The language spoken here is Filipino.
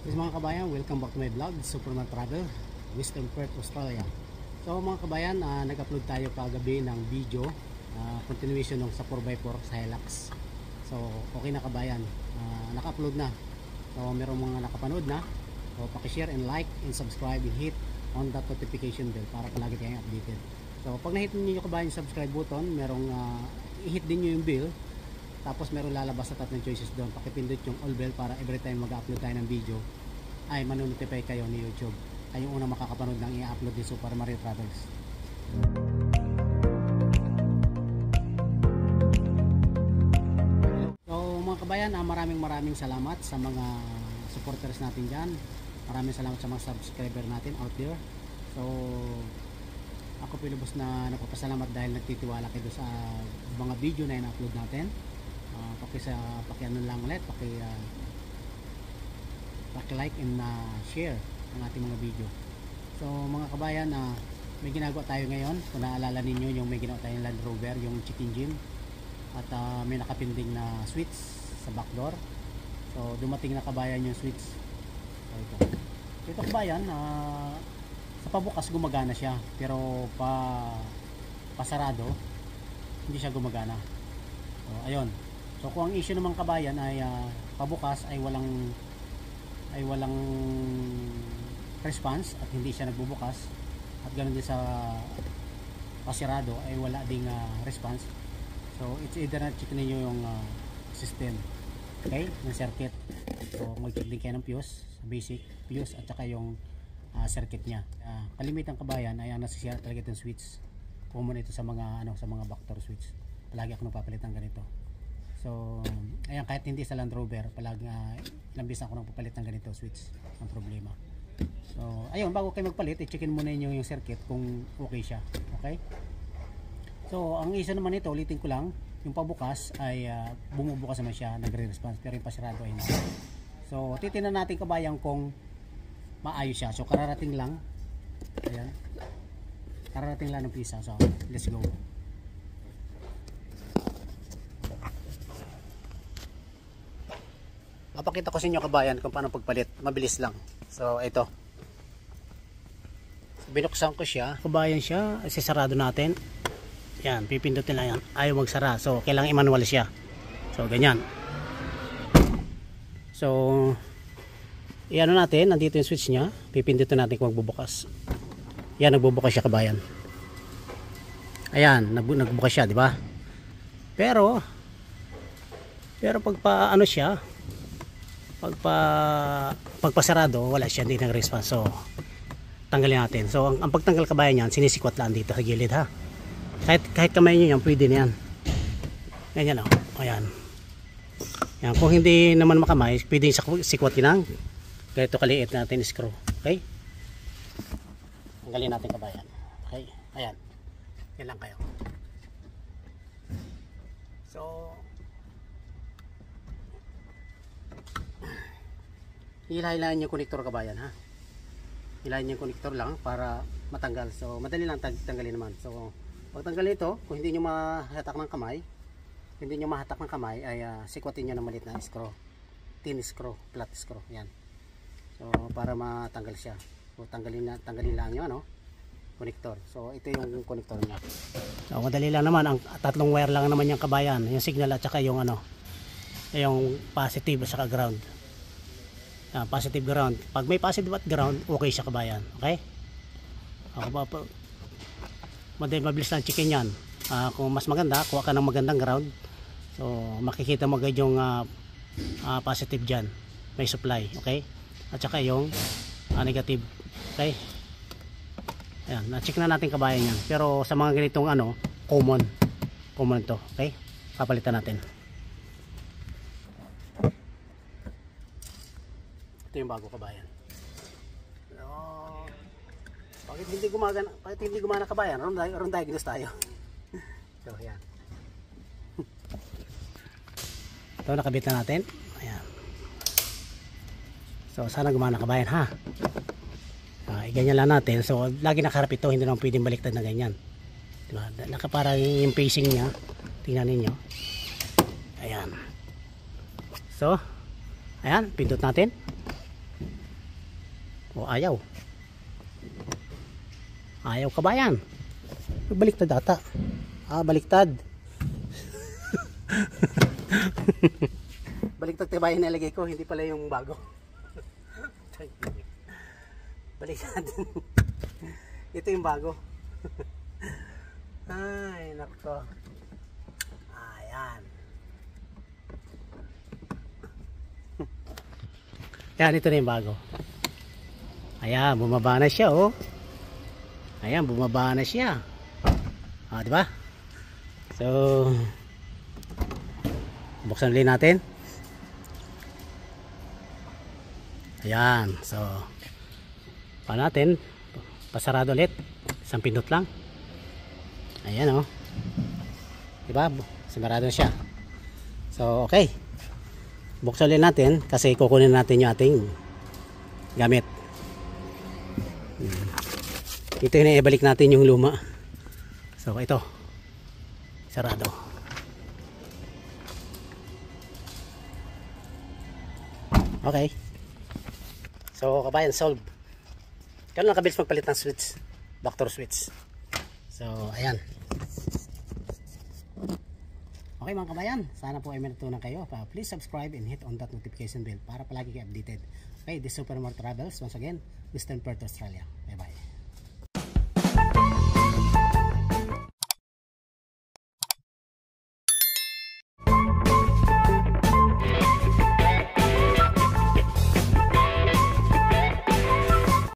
Yes, mga kabayan, welcome back to my vlog, Superman Travel, Western Perth, Australia. So mga kabayan, nag-upload tayo kagabi ng video, continuation ng sa 4x4 sa Hilux. So okay na kabayan, naka-upload na. So merong mga nakapanood na. So paki-share and like and subscribe and hit on that notification bell para palagi tayong updated. So pag na-hit niyo kabayan yung subscribe button, merong i-hit din niyo yung bell. Tapos meron lalabas sa tatlong choices doon. Pakipindot yung all bell para every time mag-upload tayo ng video ay manonotify kayo ni YouTube. Ay yung unang makakapanood ng i-upload ni Super Mario Travels. So mga kabayan, maraming salamat sa mga supporters natin dyan. Maraming salamat sa mga subscriber natin out there. So ako pilubos na nagpapasalamat dahil nagtitiwala kayo sa mga video na in-upload natin. Paki-ano lang ulit, paki-like and share ang ating mga video. So mga kabayan, may ginagawa tayo ngayon. Kung naalala ninyo yung may ginawa tayong Land Rover, yung chicken gym, at may nakapinding na switch sa back door. So dumating na kabayan yung switch. So ito kabayan, sa pabukas gumagana siya, pero pasarado hindi siya gumagana. So ayun. So kung ang issue naman kabayan ay pabukas ay walang response at hindi siya nagbubukas, at ganoon din sa pasirado ay wala ding response. So it's either na-check niyo yung system, okay, ng circuit. So mag-check din kayo ng fuse, basic fuse at saka yung circuit niya. Kalimitan kabayan ay nasisira talaga itong switch. Common ito sa mga sa mga backdoor switch. Palagi ako nagpapalit ng ganito. So ayan, kahit hindi sa Land Rover, palagi ilang beses ako nagpapalit ng ganito switch. Ang problema. So ayun, bago kayo magpalit, i-checkin muna niyo yung circuit kung okay siya. Okay? So ang isa naman ito, ulitin ko lang, yung pabukas ay bumubukas naman siya, nagre-response, pero yung pasirado ay hindi. So titingnan natin kabayan kung maayos siya. So kararating lang. Ayan. Kararating lang ng pisa. So let's go. Papakita ko sa inyo kabayan kung paano pagpalit. Mabilis lang. So ito. Binuksan ko siya. Kabayan siya. Isasarado natin. Yan. Pipindutin lang yan. Ayaw magsara. So kailangan i-manual siya. So ganyan. So iano natin. Nandito yung switch niya. Pipindutin natin kung magbubukas. Yan. Nagbubukas siya kabayan. Ayan. Nagbubukas siya. Diba? Pero pagpa ano siya, pagpasarado, wala siya, hindi nag-response. So tanggalin natin. So ang pagtanggal kabayan yan, sinisikwat lang dito sa gilid ha. Kahit kamay nyo yan, pwede na yan. Ganyan o. Ayan. Yan. Kung hindi naman makamay, pwede sikwat yun. Ganito kaliit natin screw. Okay? Tanggalin natin kabayan. Okay? Ayan. Yan lang kayo. So hilahin yung konektor kabayan ha. Hilahin yung konektor lang para matanggal. So madali lang tanggalin naman. So pag tanggalin ito, kung hindi nyo mahatak ng kamay, ay sikwatin nyo ng maliit na screw. Thin screw, flat screw. Yan. So para matanggal siya. So tanggalin lang yung konektor. So ito yung konektor niya. So madali lang naman, ang tatlong wire lang naman yung kabayan, yung signal at saka yung yung positive at saka ground. Positive ground. Pag may positive at ground, okay siya kabayan. Okay? Mabilis lang chicken yan. Kung mas maganda, kuha ka ng magandang ground. So makikita mo agad yung positive dyan. May supply. Okay? At saka yung negative. Okay? Ayan, na-check na natin kabayan yan. Pero sa mga ganitong common to. Okay? Papalitan natin. Ito yung bago kabayan. So, bakit hindi gumana kabayan? Round diagnose tayo. So ayan. Ito nakabit na natin. Ayan. So sana gumana kabayan ha. Ganyan lang natin. So lagi nakaharap ito, hindi naman pwedeng baliktad na ganyan. Diba? Nakaparang yung facing niya. Tingnan ninyo. Ayan. So ayan, pindot natin. O ayaw. Ayaw kabayan. Baliktad ata. Baliktad. Baliktad kabayan na ilagay ko. Hindi pala yung bago. Baliktad. Ito yung bago. Ay, nako. Ayan. Yan, ito na yung bago. Ayan, bumaba na siya, oh. Ayan, bumaba na siya. Di ba? So, buksan ulit natin. Ayan, so, pa natin, pasarado ulit. Isang pindot lang. Ayan, oh. Diba? Simarado na siya. So, okay. Buksan ulit natin kasi kukunin natin yung ating gamit. Ito yung ibalik natin yung luma. So, ito. Sarado. Okay. So, kabayan, solve. Kano lang kabilis magpalit ng switch. Doctor switch. So, ayan. Okay mga kabayan, sana po ay natutunan kayo. Please subscribe and hit on that notification bell para palagi kayo updated. Okay, this is Super More Travels. Once again, Mr. Perth, Australia. Bye bye.